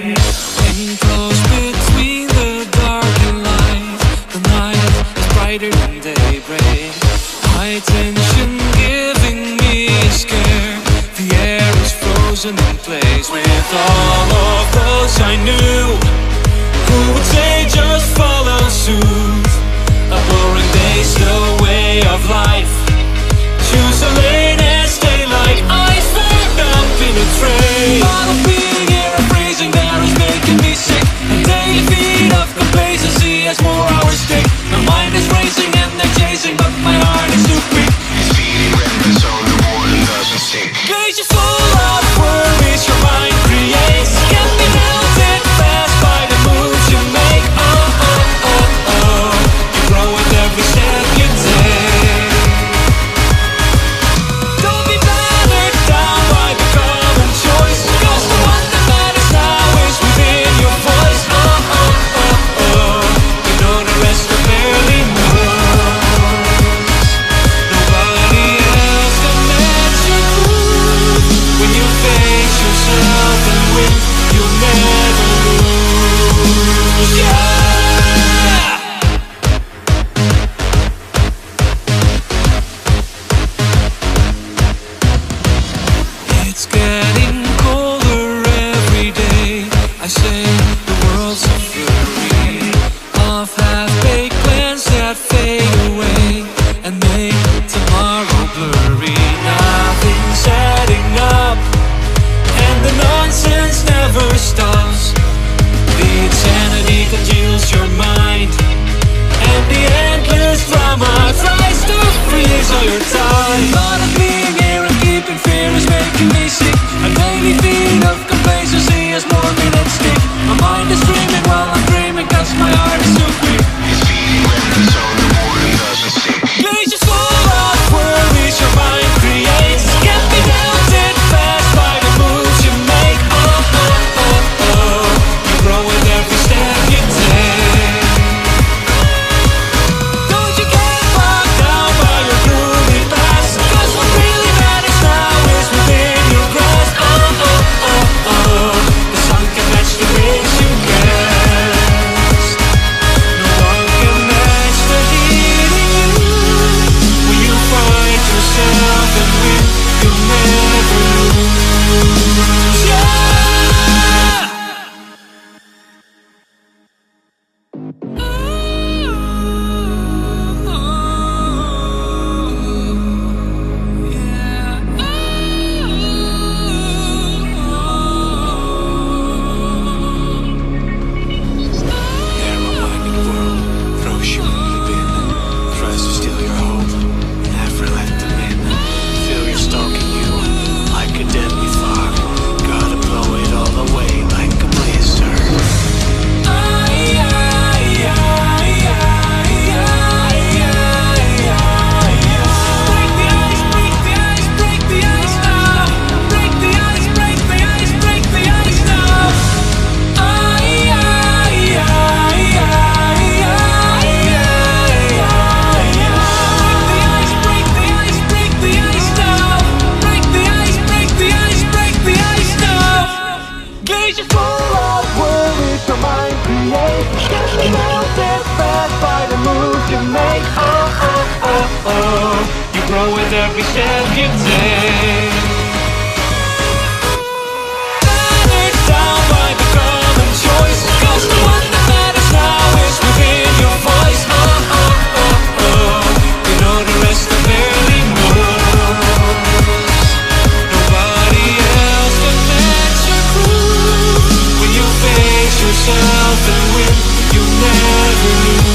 Enclosed between the dark and light, the night is brighter than daybreak. High tension giving me a scare. The air is frozen in place. With all of those I knew, who would say just follow suit? A boring day's the way of life. Choose a lane and stay like ice, wrapped up in a tray. Thought of being here and freezing there is making me sick. A daily feed of complacency as more hours tick. My mind is racing and they're chasing, but my heart is too quick. It's feeding remnants so the warning doesn't stick. Glaciers full of worries your mind creates, can be melted fast by the moves you make. Oh, oh, oh, oh, you grow with every step you take. Don't be battered down by the common choice, cause the one that matters now is within your voice. Oh, oh, oh, oh, you know the rest are barely moves. Nobody else can match your groove. When you face yourself and win, you'll never lose. Yeah! It's getting colder every day. I say the world's a fury of half-baked plans that fade away and make tomorrow blurry. Nothing's adding up and the nonsense never stops. The insanity congeals your mind and the endless drama tries to freeze all your time. Thought of being here and keeping fear is making me sick. A daily feed of complacency as more minutes tick. My mind is dreaming while I'm dreaming, cause my heart is too quick. It's feeding remnants so the warning doesn't stick. Glaciers full of worries your mind creates, can't be melted fast by the moves you make. Oh, oh, oh, oh, you grow with every step you take. Don't you get bogged down by your gloomy past, cause what really matters now is within your grasp. Oh, oh, oh, oh, the sun can match the wings you cast. No one can match the heat in you. When you find yourself and win, you'll never lose. Yeah! Narrow-minded world throws you in the bin, tries to steal your hope, never let them in. Feel you're stalking you like a deadly fog. Gotta blow it all away like a blizzard. Break the ice, break the ice, break the ice now. Break the ice, break the ice, break the ice now. Break the ice, break the ice now. Break the ice, break the ice, break the ice now. Glaciers full of worries your mind creates, can't be melted fast by the moves you make. Oh, oh, oh, oh, you grow with every step you take. Battered down by the common choice, cause the one that matters now is within your voice. Oh, oh, oh, oh, you know the rest are barely moves. Nobody else can match your groove. When you face yourself and win, you never lose.